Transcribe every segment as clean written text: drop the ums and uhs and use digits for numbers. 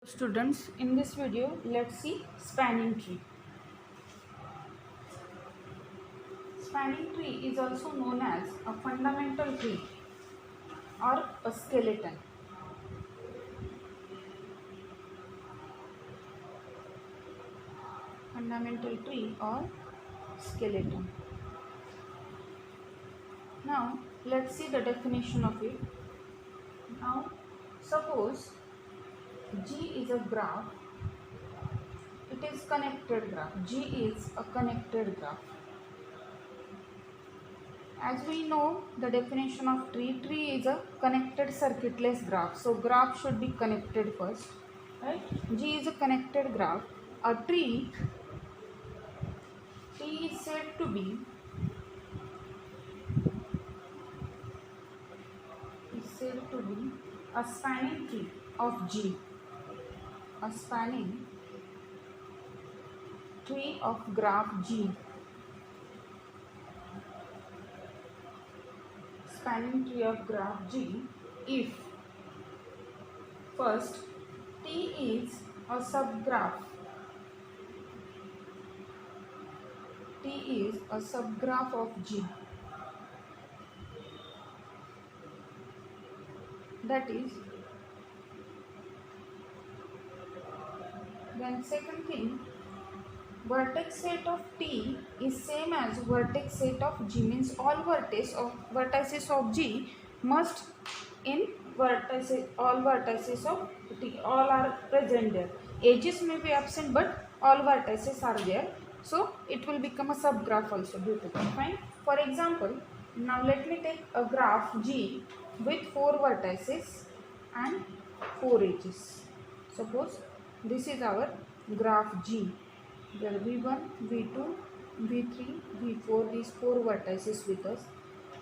Students, in this video, let's see spanning tree. Spanning tree is also known as a fundamental tree or a skeleton. Fundamental tree or skeleton. Now, let's see the definition of it. Now, suppose G is a graph. It is connected graph. G is a connected graph. As we know the definition of tree is a connected circuitless graph. So graph should be connected first, right? G is a connected graph. A tree is said to be a spanning tree of G. A spanning tree of graph G. Spanning tree of graph G if first T is a subgraph. T is a subgraph of G. That is, then second thing, vertex set of T is same as vertex set of G, means all vertices of G must in all vertices of T, all are present there. Edges may be absent but all vertices are there, so it will become a subgraph also due to that. Fine. For example, now let me take a graph G with 4 vertices and 4 edges. Suppose this is our graph G. There are V1, V2, V3, V4, these 4 vertices with us.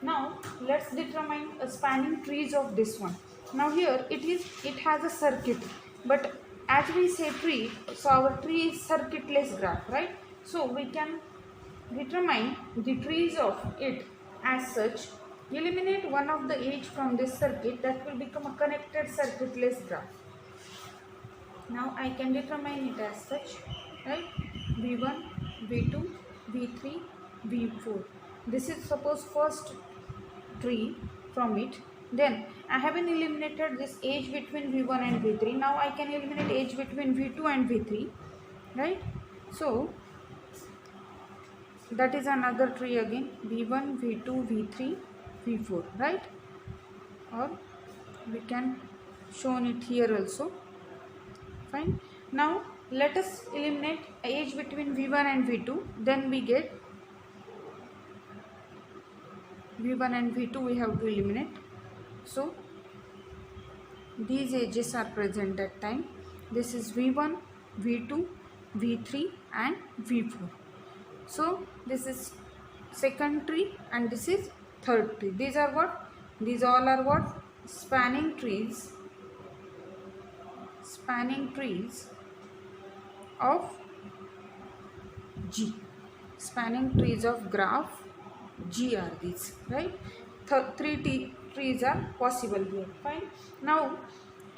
Now let's determine a spanning trees of this one. Now here it has a circuit, but as we say tree, so our tree is circuitless graph, right? So we can determine the trees of it as such. Eliminate one of the edge from this circuit, that will become a connected circuitless graph. Now I can determine it as such, right? V1, V2, V3, V4. This is suppose first tree from it. Then I haven't eliminated this edge between V1 and V3. Now I can eliminate edge between V2 and V3, right? So that is another tree again, V1, V2, V3, V4, right? Or we can show it here also. Fine. Now let us eliminate edge between V1 and V2. Then we get V1 and V2 we have to eliminate. So these edges are present that time. This is V1, V2, V3 and V4. So this is second tree and this is third tree. These are what? These all are what? Spanning trees. Spanning trees of G. Spanning trees of graph G are these, right? Three trees are possible here. Fine. Now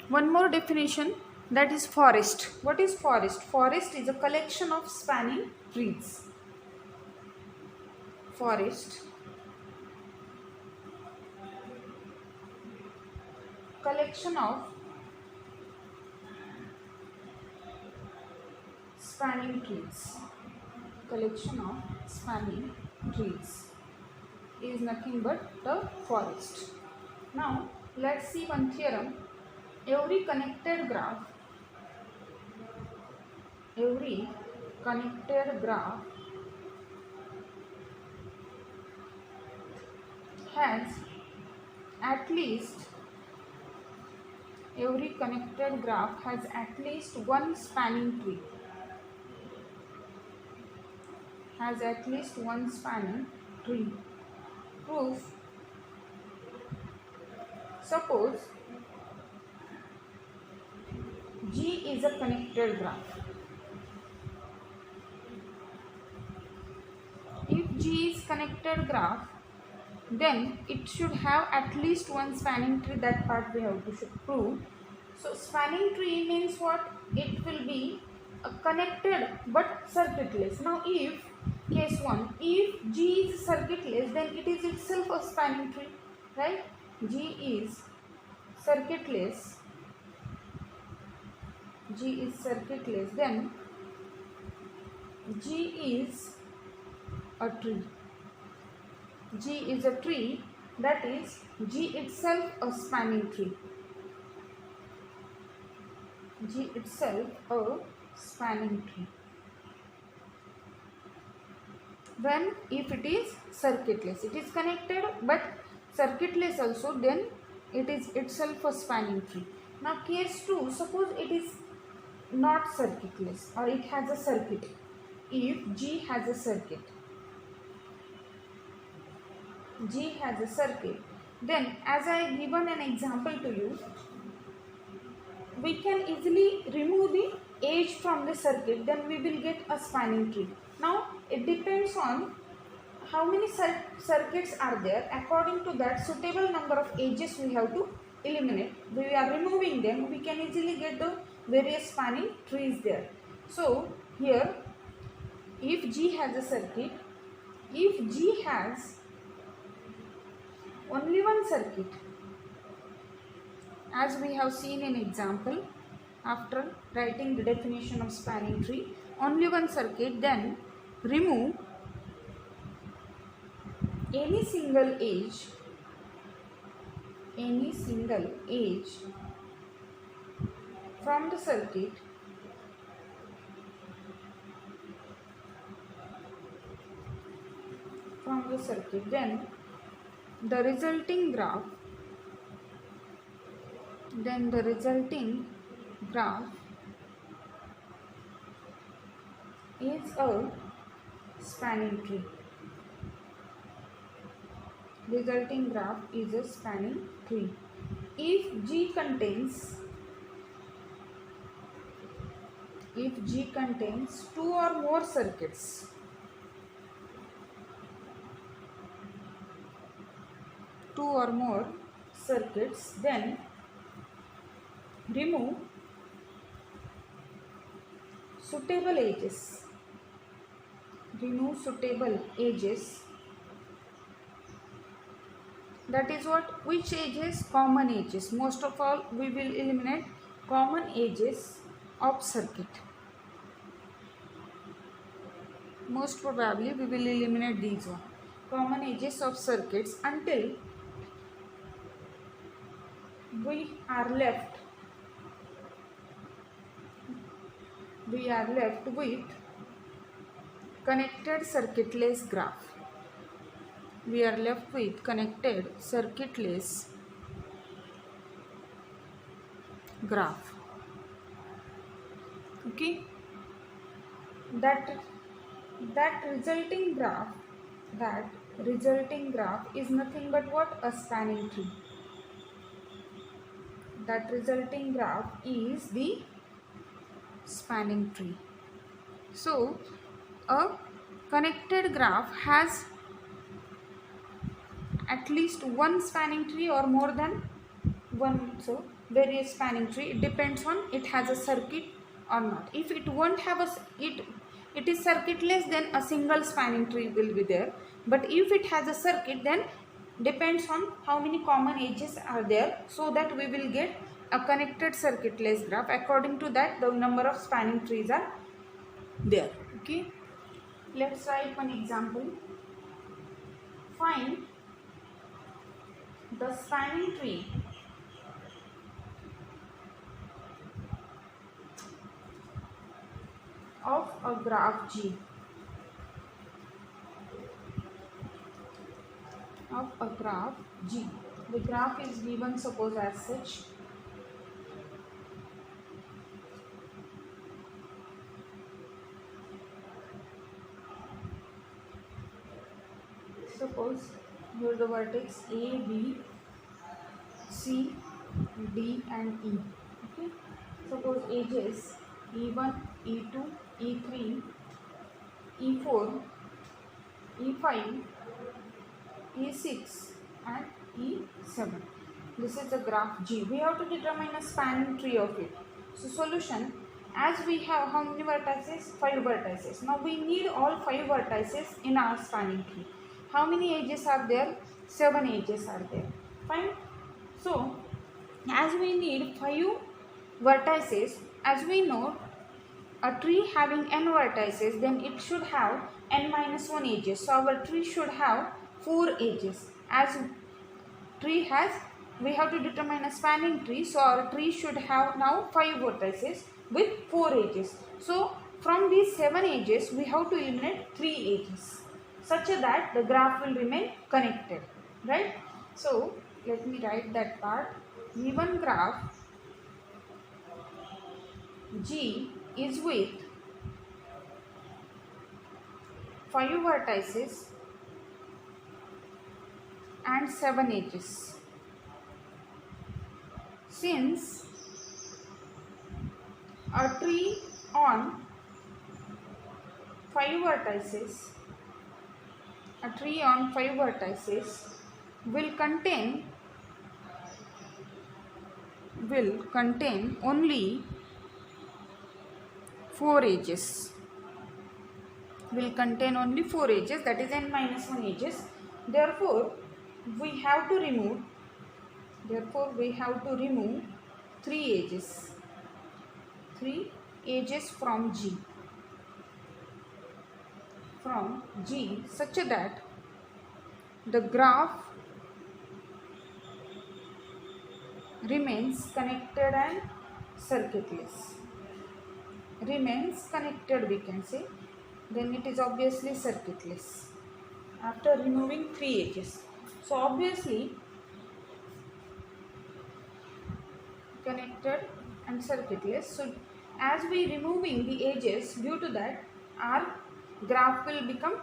one more definition, that is forest. What is forest? Forest is a collection of spanning trees. Forest, collection of spanning trees. Collection of spanning trees is nothing but the forest. Now let's see one theorem. Every connected graph has at least one spanning tree. Has at least one spanning tree. Proof. Suppose G is a connected graph. If G is connected graph, then it should have at least one spanning tree. That part we have to prove. So spanning tree means what? It will be connected but circuitless. Now if case 1, if G is circuitless, then it is itself a spanning tree, right? G is circuitless, then G is a tree. G is a tree, that is G itself a spanning tree. G itself a spanning tree. When if it is circuitless, it is connected but circuitless also, then it is itself a spanning tree. Now case 2, suppose it is not circuitless or it has a circuit. If G has a circuit, then as I given an example to you, we can easily remove the edge from the circuit, then we will get a spanning tree. Now it depends on how many circuits are there. According to that, suitable number of edges we have to eliminate. We are removing them, we can easily get the various spanning trees there. So here, if G has a circuit, if G has only one circuit, as we have seen in example after writing the definition of spanning tree, only one circuit, then remove any single edge from the circuit then the resulting graph is a spanning tree. Resulting graph is a spanning tree. If G contains two or more circuits, then remove suitable edges. That is what? Which edges? Common edges. Most of all, we will eliminate common edges of circuit. Most probably we will eliminate these one. Common edges of circuits until we are left with connected circuitless graph. We are left with connected circuitless graph. Okay, that resulting graph is nothing but what? A spanning tree. That resulting graph is the spanning tree. So a connected graph has at least one spanning tree or more than one. So various spanning tree, it depends on it has a circuit or not. If it won't have it is circuitless, then a single spanning tree will be there. But if it has a circuit, then depends on how many common edges are there, so that we will get a connected circuitless graph. According to that, the number of spanning trees are there. Okay, let's write one example. Find the spanning tree of a graph G. The graph is given, suppose, as such. Suppose here the vertex A, B, C, D and E. Okay. Suppose edges E1, E2, E3, E4, E5, E6 and E7. This is the graph G. We have to determine a spanning tree of it. So solution, as we have how many vertices? 5 vertices. Now we need all 5 vertices in our spanning tree. How many edges are there? 7 edges are there. Fine. So as we need 5 vertices, as we know, a tree having n vertices, then it should have n minus 1 edges. So our tree should have 4 edges. As tree has, we have to determine a spanning tree, so our tree should have now 5 vertices with 4 edges. So from these 7 edges we have to eliminate 3 edges such that the graph will remain connected, right? So let me write that part. Given graph G is with 5 vertices and 7 edges. Since a tree on 5 vertices, will contain only 4 edges. Will contain only 4 edges, that is n minus 1 edges. Therefore we have to remove 3 edges. 3 edges from G such that the graph remains connected and circuitless. Remains connected, we can say, then it is obviously circuitless after removing 3 edges. So obviously connected and circuitless. So as we removing the edges, due to that our graph will become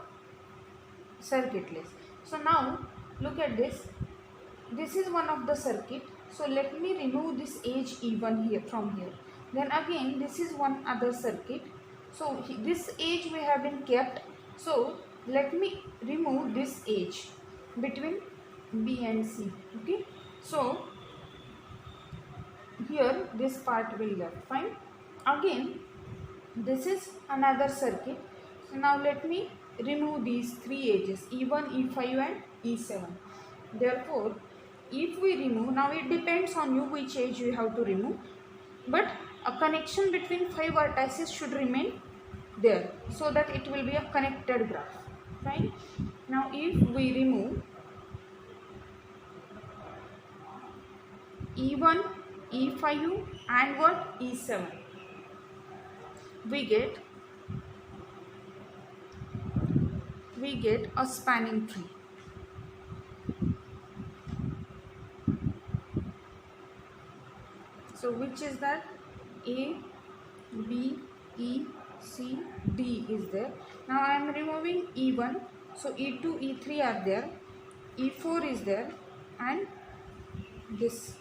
circuitless. So now look at this. This is one of the circuit. So let me remove this edge E1 here from here. Then again this is one other circuit. So this edge we have been kept. So let me remove this edge between B and C. Okay. So here this part will left. Fine. Again this is another circuit. So now let me remove these 3 edges, E1, E5 and E7. Therefore if we remove, now it depends on you which edge you have to remove, but a connection between 5 vertices should remain there so that it will be a connected graph. Fine. Now if we remove E1, E5 and what? E7, we get a spanning tree. So which is that? A, B, E, C, D is there. Now I am removing E1. So E2, E3 are there. E4 is there. And this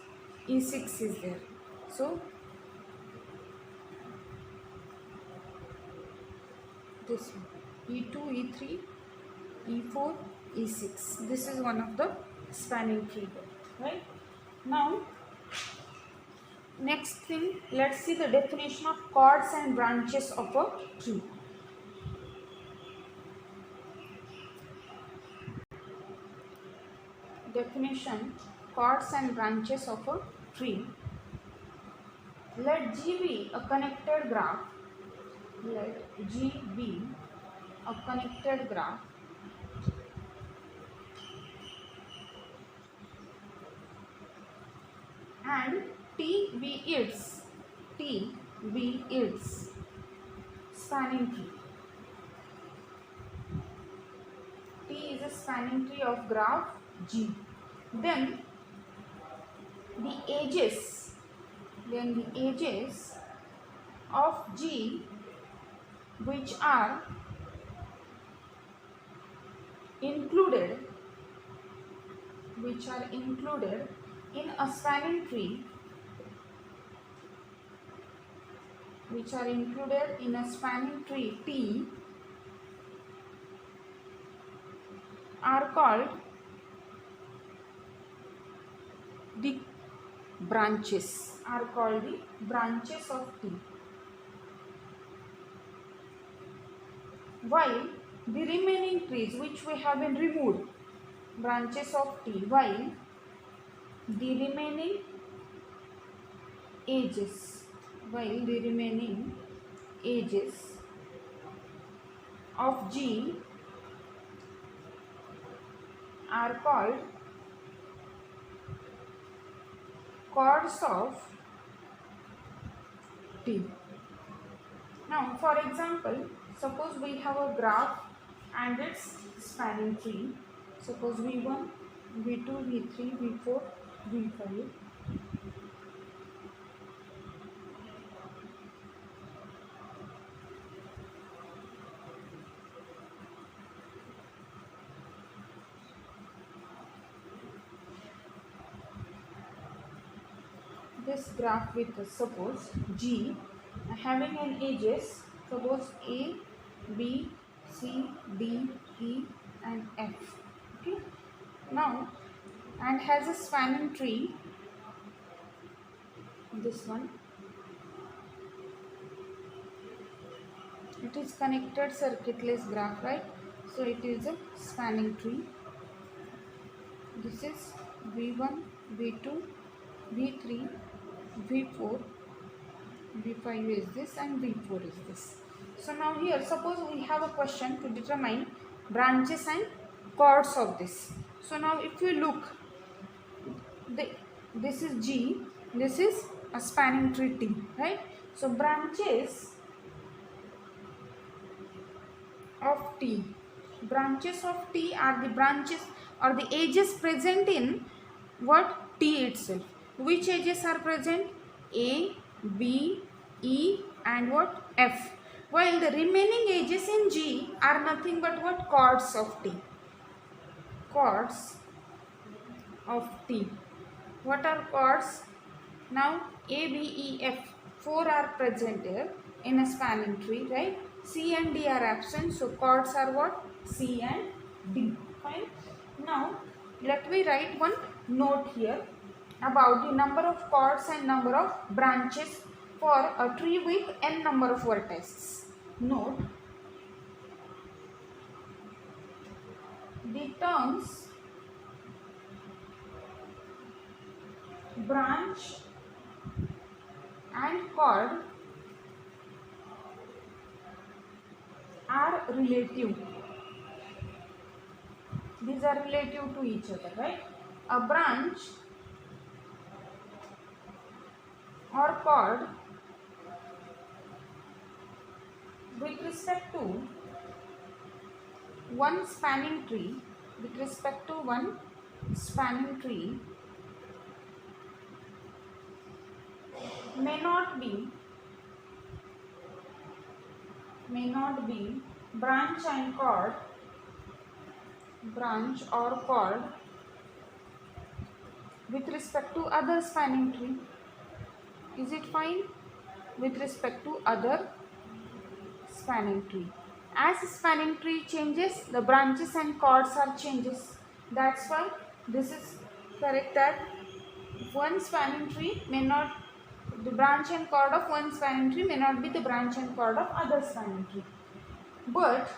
E6 is there. So this one. E2, E3, E4, E6. This is one of the spanning tree. Right? Now next thing, let's see the definition of chords and branches of a tree. Definition: chords and branches of a tree. Let G be a connected graph. Let G be a connected graph and T be its spanning tree. T is a spanning tree of graph G. Then the edges of G which are included in a spanning tree, T are called the branches, are called the branches of T. While the remaining trees which we have been removed, branches of T, while the remaining edges, of G are called chords of T. Now, for example, suppose we have a graph and its spanning tree. Suppose V1, V2, V3, V4, V5. This graph with suppose G having an edges, suppose A, B, C, D, E and F. Okay. Now, and has a spanning tree, this one. It is connected circuitless graph, right? So it is a spanning tree. This is V1, V2, V3, V4, V5 is this and V4 is this. So now here suppose we have a question to determine branches and chords of this. So now if you look, this is G, this is a spanning tree T, right? So branches of T are the branches or the edges present in what? T itself. Which edges are present? A, B, E and what? F. While the remaining edges in G are nothing but what? Chords of T. Chords of T. What are chords? Now A, B, E, F, 4 are present here in a spanning tree, right? C and D are absent, so chords are what? C and D. Fine. Now let me write one note here about the number of chords and number of branches for a tree with n number of vertices. Note, the terms branch and chord are relative. These are relative to each other, right? A branch or chord with respect to one spanning tree, may not be branch or chord with respect to other spanning tree. Is it fine? With respect to other spanning tree. As spanning tree changes, the branches and chords are changes. That's why this is correct, that one spanning tree may not, the branch and chord of one spanning tree may not be the branch and chord of other spanning tree. But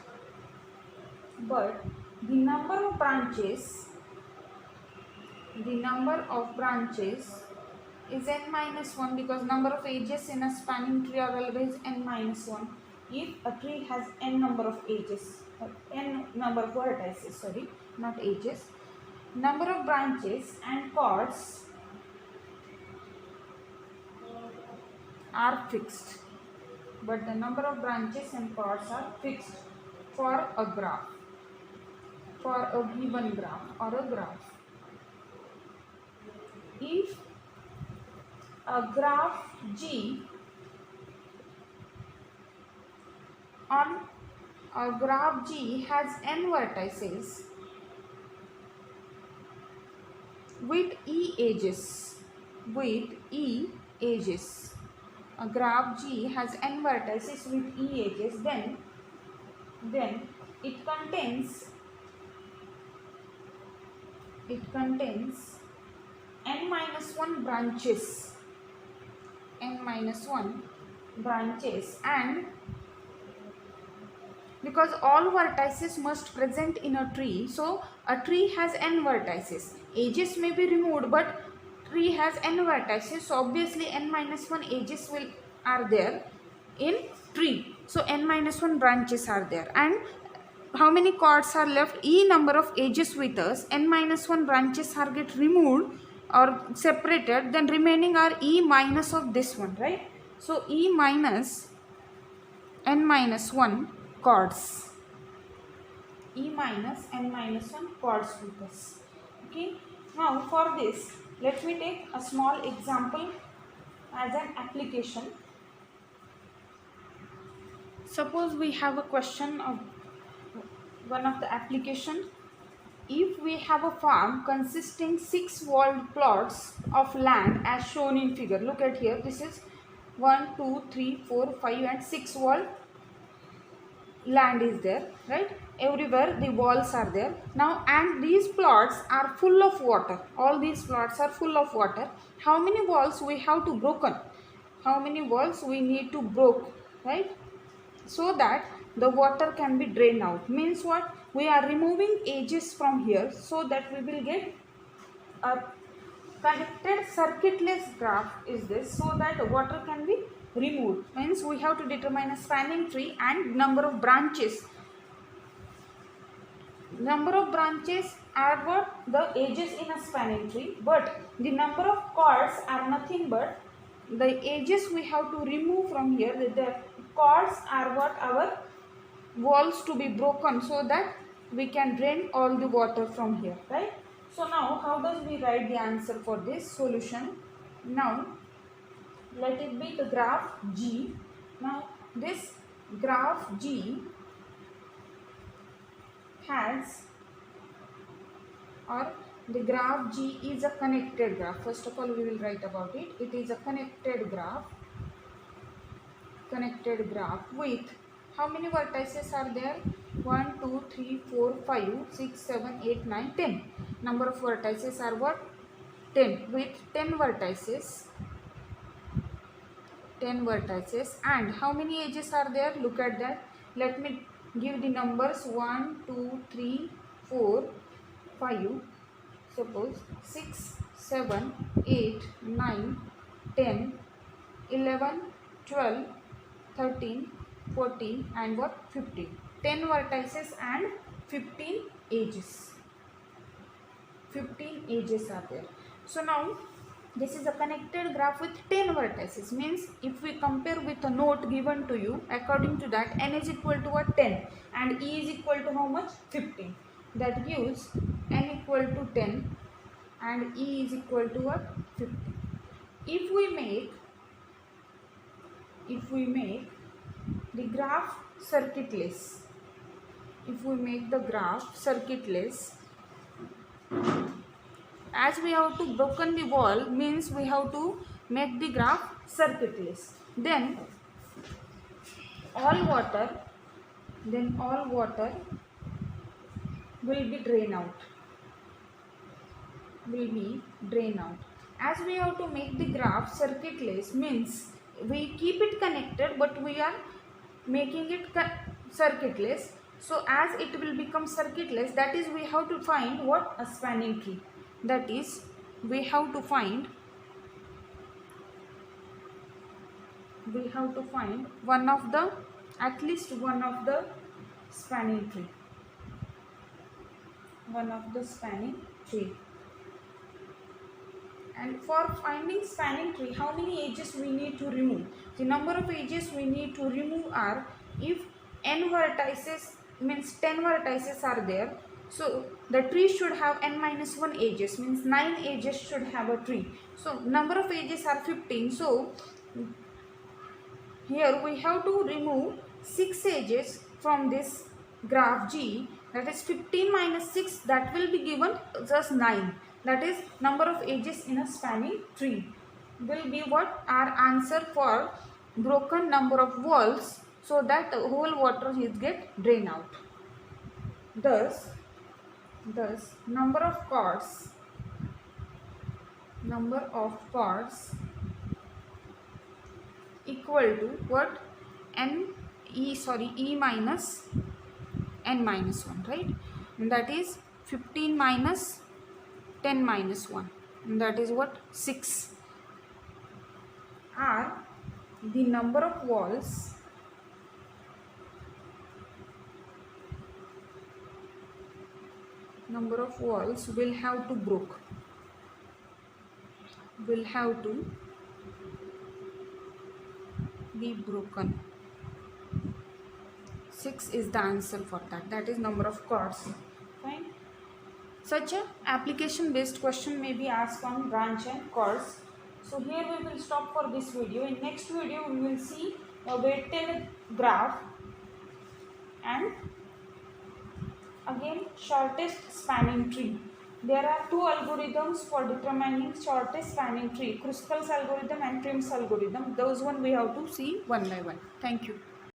the number of branches is n-1 because number of edges in a spanning tree are always n-1. If a tree has n number of edges, n number of vertices, sorry, not edges, number of branches and chords are fixed, but the number of branches and chords are fixed for a graph, for a given graph or a graph. If a graph G on a graph G has n vertices with E edges, a graph G has n vertices with E edges, then it contains n minus 1 branches, n minus 1 branches, and because all vertices must present in a tree, so a tree has n vertices. Edges may be removed, but tree has n vertices, so obviously n minus 1 edges are there in tree. So n minus 1 branches are there, and how many cords are left? E number of edges with us. N minus 1 branches are get removed or separated, then remaining are E minus of this one, right? So E minus n minus 1 cords. E minus n minus 1 cords with us. Okay. Now for this, let me take a small example as an application. Suppose we have a question of one of the application. If we have a farm consisting 6 walled plots of land as shown in figure. Look at here. This is 1, 2, 3, 4, 5 and 6 walled land is there, right? Everywhere the walls are there. Now, and these plots are full of water. All these plots are full of water. How many walls we have to broken? How many walls we need to broke, right? So that the water can be drained out. Means what? We are removing edges from here so that we will get a connected circuitless graph is this, so that the water can be removed. Means we have to determine a spanning tree and number of branches. Number of branches are what? The edges in a spanning tree, but the number of cords are nothing but the edges we have to remove from here. The cords are what? Our walls to be broken so that we can drain all the water from here, right? So now how does we write the answer for this solution? Now let it be the graph G. Now this graph G has, or the graph G is a connected graph. First of all we will write about it. It is a connected graph with how many vertices are there? 1, 2, 3, 4, 5, 6, 7, 8, 9, 10. Number of vertices are what? 10. With 10 vertices. 10 vertices. And how many edges are there? Look at that. Let me give the numbers 1, 2, 3, 4, 5. Suppose 6, 7, 8, 9, 10, 11, 12, 13, 14 and what? 15. 10 vertices and 15 edges. 15 edges are there. So now this is a connected graph with 10 vertices. Means if we compare with a note given to you, according to that n is equal to what? 10 and e is equal to how much? 15. That gives n equal to 10 and e is equal to what? 15. If we make the graph circuitless, as we have to broken the wall, means we have to make the graph circuitless. Then all water will be drained out. As we have to make the graph circuitless, means we keep it connected but we are making it circuitless. So as it will become circuitless, that is we have to find what? A spanning tree. That is we have to find one of the, at least one of the spanning tree. And for finding spanning tree, how many edges we need to remove? The number of edges we need to remove are, if n vertices means 10 vertices are there, so the tree should have n minus 1 edges, means 9 edges should have a tree. So number of edges are 15. So here we have to remove 6 edges from this graph G. That is 15 minus 6, that will be given just 9. That is number of edges in a spanning tree will be what? Our answer for broken number of walls, so that the whole water is get drained out. Thus number of cords number of chords equal to what? E minus n minus 1, right? And that is 15 minus 10 minus 1, and that is what? 6 are the number of walls will have to be broken. 6 is the answer for that. That is number of chords. Fine. Such a application based question may be asked on branch and chords. So here we will stop for this video. In next video we will see a weighted graph and again shortest spanning tree. There are two algorithms for determining shortest spanning tree, Kruskal's algorithm and Prim's algorithm. Those one we have to see one by one. Thank you.